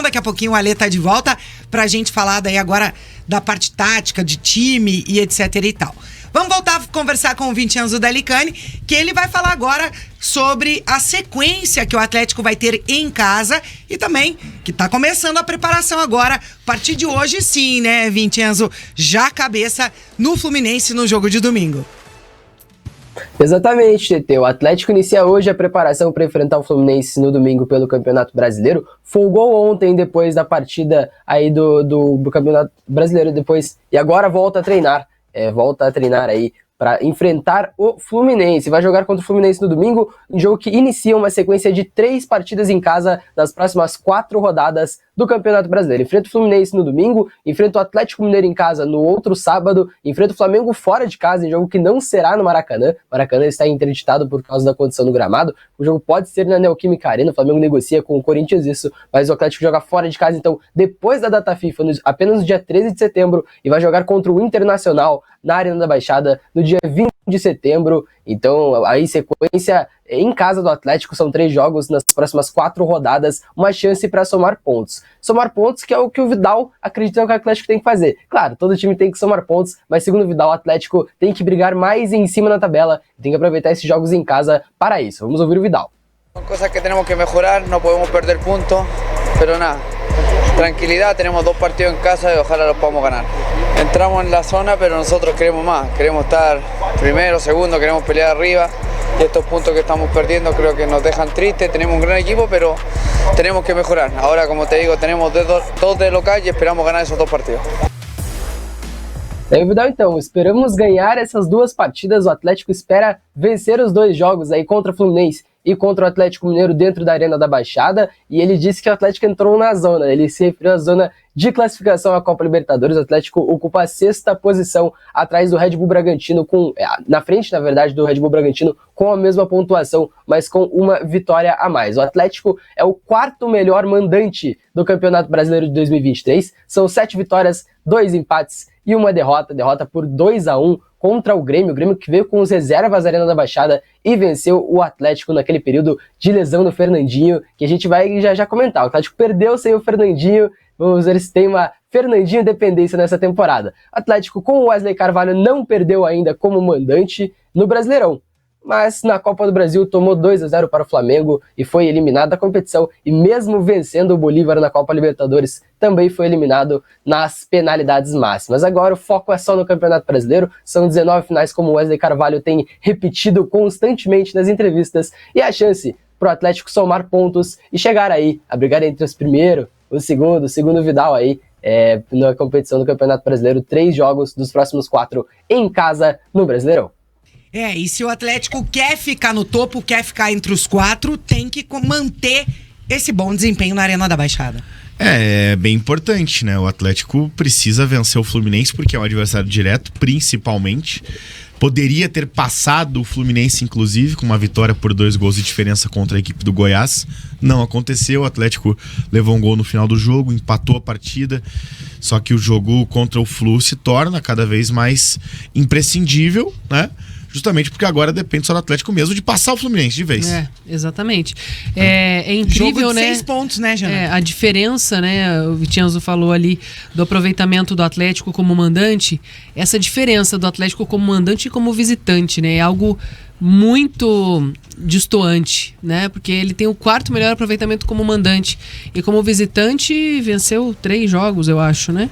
Daqui a pouquinho o Alê tá de volta pra gente falar daí agora da parte tática, de time e etc e tal. Vamos voltar a conversar com o Vincenzo Delicani, que ele vai falar agora sobre a sequência que o Atlético vai ter em casa e também que tá começando a preparação agora, a partir de hoje sim, né, Vincenzo? Já cabeça no Fluminense no jogo de domingo. Exatamente, TT. O Atlético inicia hoje a preparação para enfrentar o Fluminense no domingo pelo Campeonato Brasileiro. Folgou ontem depois da partida aí do Campeonato Brasileiro e agora volta a treinar. Volta a treinar aí para enfrentar o Fluminense. Vai jogar contra o Fluminense no domingo, um jogo que inicia uma sequência de 3 partidas em casa nas próximas 4 rodadas do Campeonato Brasileiro. Enfrenta o Fluminense no domingo, enfrenta o Atlético Mineiro em casa no outro sábado, enfrenta o Flamengo fora de casa em jogo que não será no Maracanã. O Maracanã está interditado por causa da condição do gramado. O jogo pode ser na Neoquímica Arena, o Flamengo negocia com o Corinthians isso, mas o Atlético joga fora de casa, então depois da data FIFA, apenas no dia 13 de setembro, e vai jogar contra o Internacional na Arena da Baixada no dia 20 de setembro. Então, aí sequência em casa do Atlético, são 3 jogos nas próximas 4 rodadas, uma chance para somar pontos. Somar pontos que é o que o Vidal acredita que o Atlético tem que fazer. Claro, todo time tem que somar pontos, mas segundo o Vidal, o Atlético tem que brigar mais em cima na tabela e tem que aproveitar esses jogos em casa para isso. Vamos ouvir o Vidal. Son cosas que tenemos que mejorar, no podemos perder puntos, pero nada, tranquilidad, tenemos 2 partidos en casa y ojalá los podamos ganar. Entramos en la zona, pero nosotros queremos más, queremos estar primero, segundo, queremos pelear arriba y estos puntos que estamos perdiendo creo que nos dejan tristes. Tenemos un gran equipo, pero tenemos que mejorar. Ahora, como te digo, tenemos 2 de local y esperamos ganar esos 2 partidos. Vidal, então, esperamos ganhar essas 2 partidas, o Atlético espera vencer os 2 jogos aí contra o Fluminense e contra o Atlético Mineiro dentro da Arena da Baixada, e ele disse que o Atlético entrou na zona, ele se referiu à zona de classificação à Copa Libertadores. O Atlético ocupa a 6ª posição atrás do Red Bull Bragantino, na frente, na verdade, do Red Bull Bragantino, com a mesma pontuação, mas com uma vitória a mais. O Atlético é o 4º melhor mandante do Campeonato Brasileiro de 2023, são 7 vitórias, 2 empates e uma derrota por 2-1 contra o Grêmio que veio com os reservas da Arena da Baixada e venceu o Atlético naquele período de lesão do Fernandinho, que a gente vai já comentar. O Atlético perdeu sem o Fernandinho, vamos ver se tem uma Fernandinho dependência nessa temporada. O Atlético com o Wesley Carvalho não perdeu ainda como mandante no Brasileirão, mas na Copa do Brasil tomou 2-0 para o Flamengo e foi eliminado da competição, e mesmo vencendo o Bolívar na Copa Libertadores, também foi eliminado nas penalidades máximas. Agora o foco é só no Campeonato Brasileiro, são 19 finais, como o Wesley Carvalho tem repetido constantemente nas entrevistas, e a chance para o Atlético somar pontos e chegar aí a brigar entre os primeiro, o segundo Vidal aí, na competição do Campeonato Brasileiro, 3 jogos dos próximos 4 em casa no Brasileirão. E se o Atlético quer ficar no topo, quer ficar entre os 4, tem que manter esse bom desempenho na Arena da Baixada. É bem importante, né? O Atlético precisa vencer o Fluminense porque é um adversário direto, principalmente. Poderia ter passado o Fluminense, inclusive, com uma vitória por 2 gols de diferença contra a equipe do Goiás. Não aconteceu, o Atlético levou um gol no final do jogo, empatou a partida. Só que o jogo contra o Flu se torna cada vez mais imprescindível, né? Justamente porque agora depende só do Atlético mesmo de passar o Fluminense de vez. Exatamente. É incrível, jogo de né? 6 pontos, né, Jana? A diferença, né? O Vincenzo falou ali do aproveitamento do Atlético como mandante. Essa diferença do Atlético como mandante e como visitante, né? É algo muito destoante, né? Porque ele tem o 4º melhor aproveitamento como mandante. E como visitante, venceu 3 jogos, eu acho, né?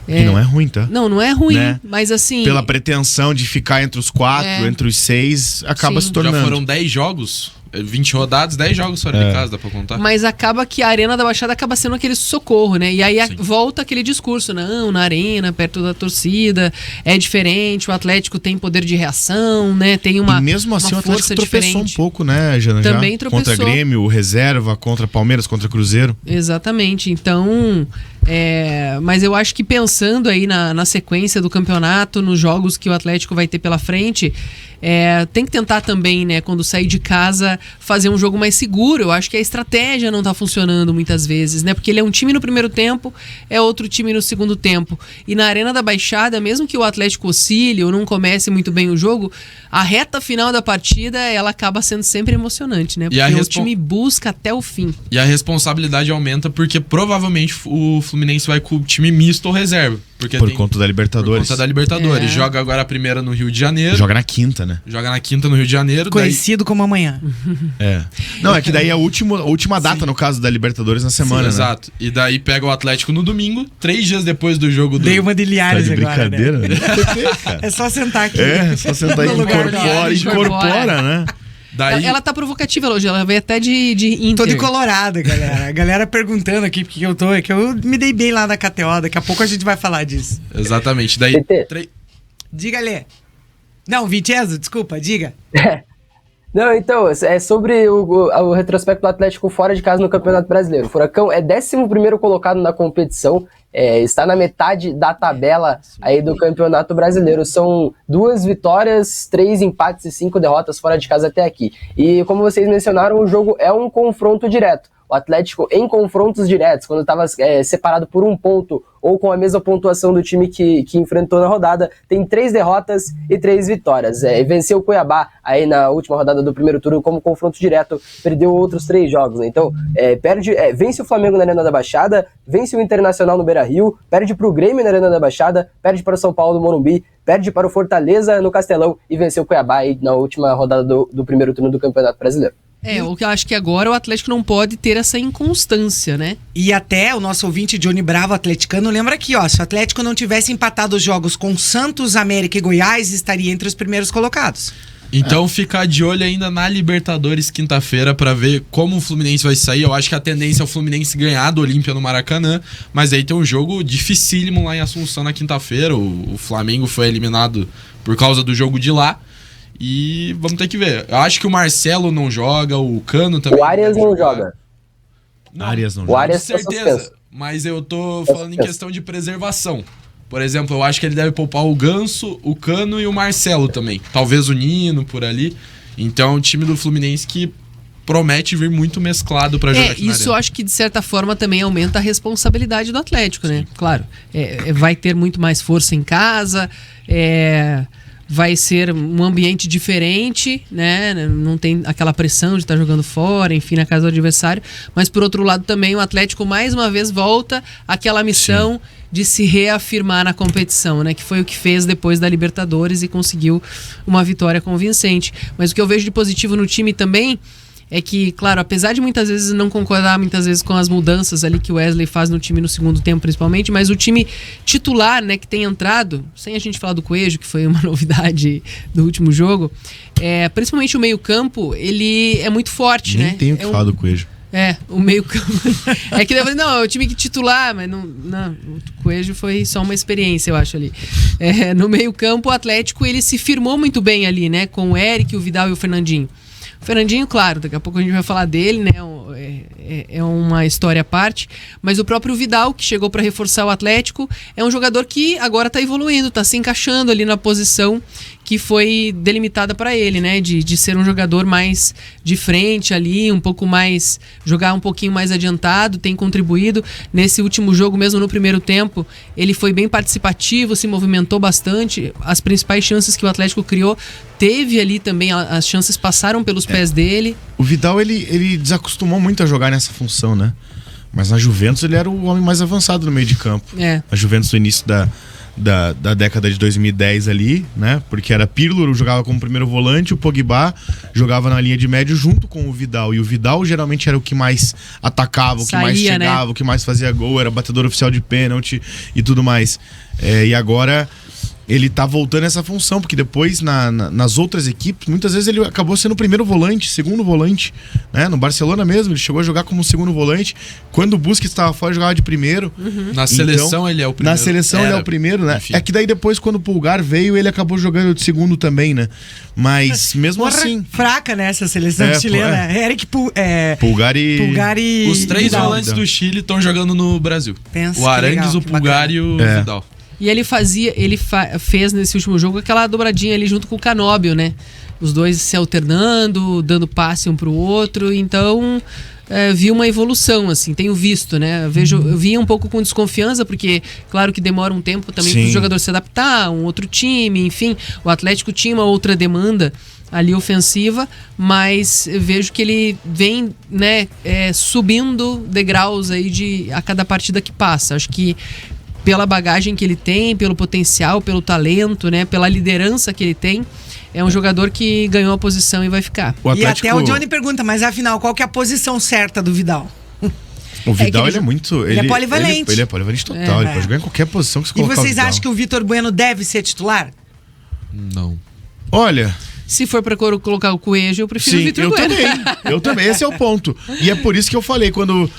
E não é ruim, tá? Não é ruim, né? Mas assim... Pela pretensão de ficar entre os 4, entre os 6, acaba se tornando. Já foram 10 jogos, 20 rodadas, 10 jogos fora de casa, dá pra contar. Mas acaba que a Arena da Baixada acaba sendo aquele socorro, né? E aí volta aquele discurso, não, na arena, perto da torcida, é diferente, o Atlético tem poder de reação, né? Tem uma E mesmo assim o Atlético tropeçou diferente. Um pouco, né, Jana? Também já? tropeçou. Contra Grêmio, reserva, contra Palmeiras, contra Cruzeiro. Exatamente, então... mas eu acho que pensando aí na sequência do campeonato, nos jogos que o Atlético vai ter pela frente, Tem que tentar também, né, quando sair de casa, fazer um jogo mais seguro. Eu acho que a estratégia não tá funcionando muitas vezes, né? Porque ele é um time no primeiro tempo, é outro time no segundo tempo. E na Arena da Baixada, mesmo que o Atlético oscile ou não comece muito bem o jogo, a reta final da partida, ela acaba sendo sempre emocionante, né? Porque o time busca até o fim. E a responsabilidade aumenta porque provavelmente o Fluminense vai com o time misto ou reserva. Por conta da Libertadores. Por conta da Libertadores. Joga agora a primeira no Rio de Janeiro. Joga na quinta, né? Joga na quinta no Rio de Janeiro. Conhecido como amanhã. Não, é que daí é a última data, no caso da Libertadores, na semana, né? Exato. E daí pega o Atlético no domingo, 3 dias depois do jogo do... Dei uma de Linhares Tá de agora, brincadeira, né? né? É só sentar aqui. É só sentar e incorpora, né? Daí... Ela tá provocativa hoje, ela veio até de Inter. Tô de Colorado, galera. A galera perguntando aqui porque eu tô. É que eu me dei bem lá na KTO. Daqui a pouco a gente vai falar disso. Exatamente. Daí. Diga, Lê. Não, Vincenzo, desculpa, diga. Não, então, é sobre o retrospecto do Atlético fora de casa no Campeonato Brasileiro. O Furacão é 11º colocado na competição, está na metade da tabela aí do Campeonato Brasileiro. São 2 vitórias, 3 empates e 5 derrotas fora de casa até aqui. E como vocês mencionaram, o jogo é um confronto direto. O Atlético, em confrontos diretos, quando estava separado por 1 ponto ou com a mesma pontuação do time que enfrentou na rodada, tem 3 derrotas e 3 vitórias. Venceu o Cuiabá aí na última rodada do primeiro turno como confronto direto, perdeu outros 3 jogos, né? Então, vence o Flamengo na Arena da Baixada, vence o Internacional no Beira-Rio, perde para o Grêmio na Arena da Baixada, perde para o São Paulo no Morumbi, perde para o Fortaleza no Castelão e venceu o Cuiabá aí na última rodada do primeiro turno do Campeonato Brasileiro. O que eu acho que agora o Atlético não pode ter essa inconstância, né? E até o nosso ouvinte Johnny Bravo, atleticano, lembra aqui, ó, se o Atlético não tivesse empatado os jogos com Santos, América e Goiás, estaria entre os primeiros colocados. Então ficar de olho ainda na Libertadores quinta-feira pra ver como o Fluminense vai sair. Eu acho que a tendência é o Fluminense ganhar do Olímpia no Maracanã, mas aí tem um jogo dificílimo lá em Assunção na quinta-feira. O Flamengo foi eliminado por causa do jogo de lá. E vamos ter que ver. Eu acho que o Marcelo não joga, o Cano também. O Arias não joga. Arias não O joga. Arias Com certeza. Mas eu tô falando em questão de preservação. Por exemplo, eu acho que ele deve poupar o Ganso, o Cano e o Marcelo também. Talvez o Nino por ali. Então, o time do Fluminense que promete vir muito mesclado pra jogar aqui na isso Arena. eu acho que de certa forma também aumenta a responsabilidade do Atlético, né? Claro, vai ter muito mais força em casa, vai ser um ambiente diferente, né? Não tem aquela pressão de estar jogando fora, enfim, na casa do adversário. Mas, por outro lado, também o Atlético, mais uma vez, volta àquela missão de se reafirmar na competição, né? Que foi o que fez depois da Libertadores e conseguiu uma vitória convincente. Mas o que eu vejo de positivo no time também é que, claro, apesar de muitas vezes não concordar muitas vezes com as mudanças ali que o Wesley faz no time no segundo tempo principalmente, mas o time titular, né, que tem entrado, sem a gente falar do Coelho, que foi uma novidade do último jogo, principalmente o meio-campo, ele é muito forte, Nem né? tenho o que falar do Coelho. O meio-campo. É que eu falei, não, é o time que titular, mas não, o Coelho foi só uma experiência, eu acho, ali. No meio-campo, o Atlético, ele se firmou muito bem ali, né, com o Eric, o Vidal e o Fernandinho. O Fernandinho, claro, daqui a pouco a gente vai falar dele, né? É uma história à parte. Mas o próprio Vidal, que chegou para reforçar o Atlético, é um jogador que agora está evoluindo, está se encaixando ali na posição que foi delimitada para ele, né? De ser um jogador mais de frente ali, um pouco mais, jogar um pouquinho mais adiantado, tem contribuído. Nesse último jogo, mesmo no primeiro tempo, ele foi bem participativo, se movimentou bastante. As principais chances que o Atlético criou, teve ali também, as chances passaram pelos pés dele. O Vidal, ele desacostumou muito a jogar nessa função, né? Mas na Juventus ele era o homem mais avançado no meio de campo. A Juventus no início da década de 2010 ali, né? Porque era Pirlo, jogava como primeiro volante, o Pogba jogava na linha de médio junto com o Vidal. E o Vidal geralmente era o que mais atacava, o que mais chegava, né? O que mais fazia gol, era batedor oficial de pênalti e tudo mais. E agora ele tá voltando a essa função, porque depois nas outras equipes, muitas vezes ele acabou sendo o primeiro volante, segundo volante, né? No Barcelona mesmo, ele chegou a jogar como segundo volante. Quando o Busquets estava fora, jogava de primeiro. Na seleção ele é o primeiro. Na seleção ele é o primeiro, né? Enfim. É que daí depois, quando o Pulgar veio, ele acabou jogando de segundo também, né? Mas mesmo assim... Fraca, né, essa seleção chilena. Eric Pulgar e... Os 3 volantes do Chile estão jogando no Brasil. Pensa o Arangues, legal, o Pulgar e o Vidal. E ele fez nesse último jogo aquela dobradinha ali junto com o Canóbio, né? Os dois se alternando, dando passe um pro outro. Então, vi uma evolução, assim, tenho visto, né? Eu via um pouco com desconfiança, porque, claro que demora um tempo também para o jogador se adaptar, um outro time, enfim. O Atlético tinha uma outra demanda ali ofensiva, mas vejo que ele vem, né, subindo degraus aí a cada partida que passa. Acho que pela bagagem que ele tem, pelo potencial, pelo talento, né, pela liderança que ele tem, é um jogador que ganhou a posição e vai ficar. E até o Johnny pergunta, mas afinal, qual que é a posição certa do Vidal? O Vidal, ele é muito... Ele é polivalente. Ele é polivalente total, ele pode jogar em qualquer posição que você colocar. E vocês acham que o Vitor Bueno deve ser titular? Não. Olha... Se for pra colocar o Coelho, eu prefiro o Vitor Bueno. Eu também, esse é o ponto. E é por isso que eu falei, quando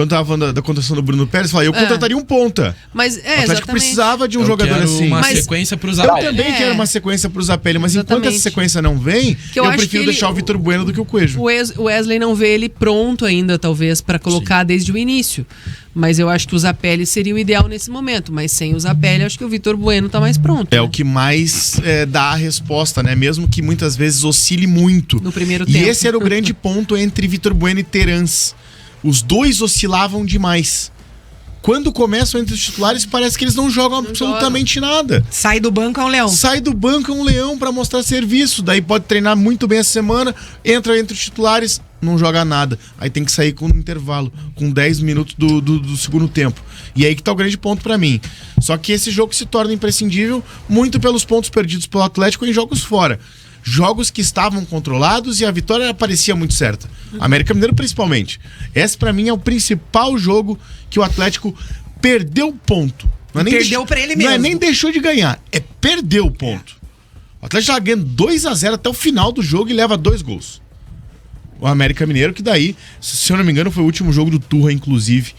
tava falando da contratação do Bruno Pérez, eu contrataria um ponta. Mas o Atlético precisava de um jogador assim. Uma sequência pro Zapelli. Eu também quero uma sequência pro Zapelli, mas enquanto essa sequência não vem, eu prefiro deixar o Vitor Bueno do que o Coelho. O Wesley não vê ele pronto ainda, talvez, pra colocar desde o início. Mas eu acho que o Zapelli seria o ideal nesse momento. Mas sem o Zapelli, acho que o Vitor Bueno tá mais pronto. É o que mais dá a resposta, né? Mesmo que muitas vezes oscile muito. No primeiro tempo. E esse era o grande ponto entre Vitor Bueno e Terans. Os dois oscilavam demais. Quando começam entre os titulares, parece que eles não jogam absolutamente nada. Sai do banco é um leão. Sai do banco é um leão pra mostrar serviço. Daí pode treinar muito bem essa semana, entra entre os titulares, não joga nada. Aí tem que sair com um intervalo, com 10 minutos do segundo tempo. E aí que tá o grande ponto pra mim. Só que esse jogo se torna imprescindível muito pelos pontos perdidos pelo Atlético em jogos fora. Jogos que estavam controlados e a vitória parecia muito certa. América Mineiro principalmente. Esse pra mim é o principal jogo que o Atlético perdeu ponto. Perdeu pra ele mesmo. Não é nem deixou de ganhar, é perdeu o ponto. O Atlético já ganhando 2-0 até o final do jogo e leva 2 gols. O América Mineiro, que daí, se eu não me engano, foi o último jogo do Turra, inclusive,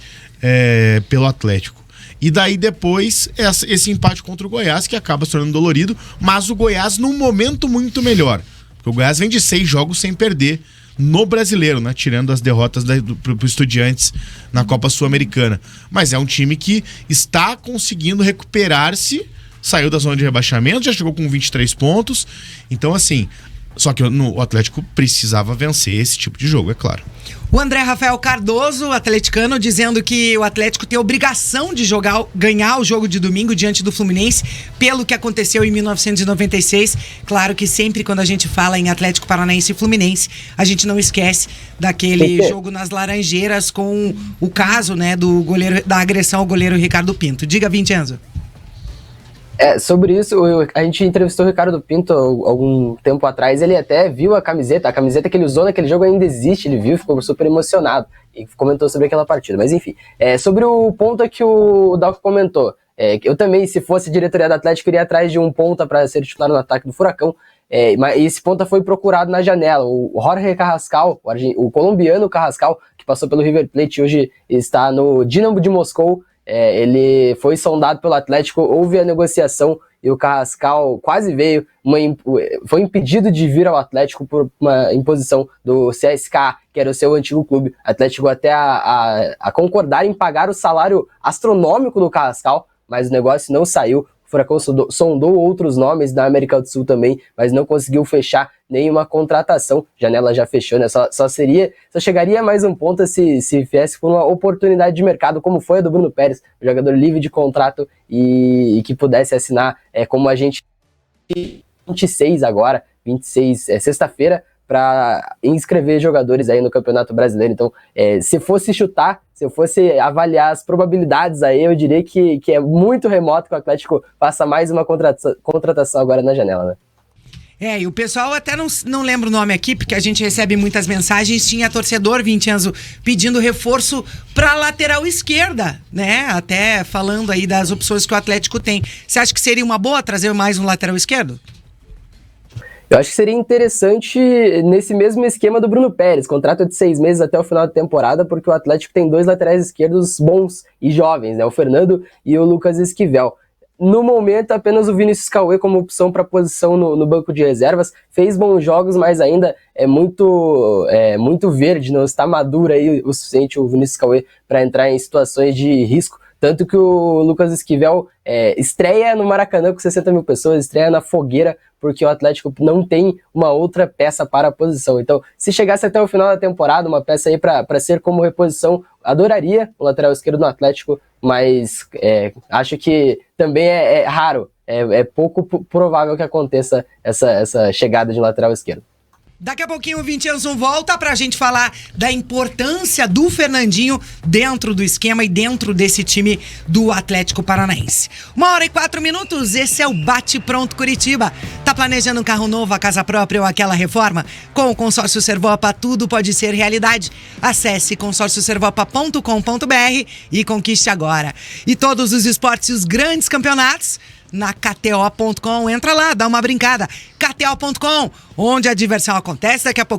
pelo Atlético. E daí depois esse empate contra o Goiás, que acaba se tornando dolorido, mas o Goiás num momento muito melhor. Porque o Goiás vem de 6 jogos sem perder no Brasileiro, né? Tirando as derrotas pro Estudiantes na Copa Sul-Americana. Mas é um time que está conseguindo recuperar-se, saiu da zona de rebaixamento, já chegou com 23 pontos. Então, assim, só que o Atlético precisava vencer esse tipo de jogo, é claro. O André Rafael Cardoso, atleticano, dizendo que o Atlético tem a obrigação de ganhar o jogo de domingo diante do Fluminense, pelo que aconteceu em 1996. Claro que sempre quando a gente fala em Atlético Paranaense e Fluminense, a gente não esquece daquele jogo nas Laranjeiras com o caso, né, da agressão ao goleiro Ricardo Pinto. Diga, Vincenzo. Sobre isso, a gente entrevistou o Ricardo Pinto algum tempo atrás, ele até viu a camiseta que ele usou naquele jogo ainda existe, ele viu, ficou super emocionado e comentou sobre aquela partida. Mas enfim, sobre o ponto que o Dalco comentou, eu também, se fosse diretoria do Atlético, iria atrás de um ponta para ser titular no ataque do Furacão, mas esse ponta foi procurado na janela. O Jorge Carrascal, o colombiano Carrascal, que passou pelo River Plate e hoje está no Dinamo de Moscou, ele foi sondado pelo Atlético, houve a negociação e o Carrascal quase veio, foi impedido de vir ao Atlético por uma imposição do CSKA, que era o seu antigo clube. O Atlético até a concordar em pagar o salário astronômico do Carrascal, mas o negócio não saiu. O Furacão sondou outros nomes da América do Sul também, mas não conseguiu fechar nenhuma contratação. Janela já fechou, né? Só chegaria mais um ponto se viesse por uma oportunidade de mercado, como foi a do Bruno Pérez, um jogador livre de contrato e que pudesse assinar como agente 26 agora, 26, sexta-feira, para inscrever jogadores aí no Campeonato Brasileiro. Então, se fosse chutar, se eu fosse avaliar as probabilidades aí, eu diria que é muito remoto que o Atlético faça mais uma contratação agora na janela, né? E o pessoal até não lembra o nome aqui, porque a gente recebe muitas mensagens. Tinha torcedor, Vincenzo, pedindo reforço pra lateral esquerda, né? Até falando aí das opções que o Atlético tem. Você acha que seria uma boa trazer mais um lateral esquerdo? Eu acho que seria interessante nesse mesmo esquema do Bruno Pérez, contrato de 6 meses até o final da temporada, porque o Atlético tem 2 laterais esquerdos bons e jovens, né? O Fernando e o Lucas Esquivel. No momento, apenas o Vinícius Cauê como opção para posição no banco de reservas. Fez bons jogos, mas ainda é muito verde, não está maduro aí o suficiente o Vinícius Cauê para entrar em situações de risco Tanto que o Lucas Esquivel estreia no Maracanã com 60 mil pessoas, estreia na fogueira, porque o Atlético não tem uma outra peça para a posição. Então, se chegasse até o final da temporada, uma peça aí para ser como reposição, adoraria o lateral esquerdo no Atlético, mas acho que também é raro, é pouco provável que aconteça essa chegada de lateral esquerdo. Daqui a pouquinho o Vincenzo volta pra gente falar da importância do Fernandinho dentro do esquema e dentro desse time do Atlético Paranaense. 1h04, esse é o Bate Pronto Curitiba. Tá planejando um carro novo, a casa própria ou aquela reforma? Com o Consórcio Servopa tudo pode ser realidade. Acesse consórcioservopa.com.br e conquiste agora. E todos os esportes e os grandes campeonatos na KTO.com, entra lá, dá uma brincada. KTO.com, onde a diversão acontece. Daqui a pouco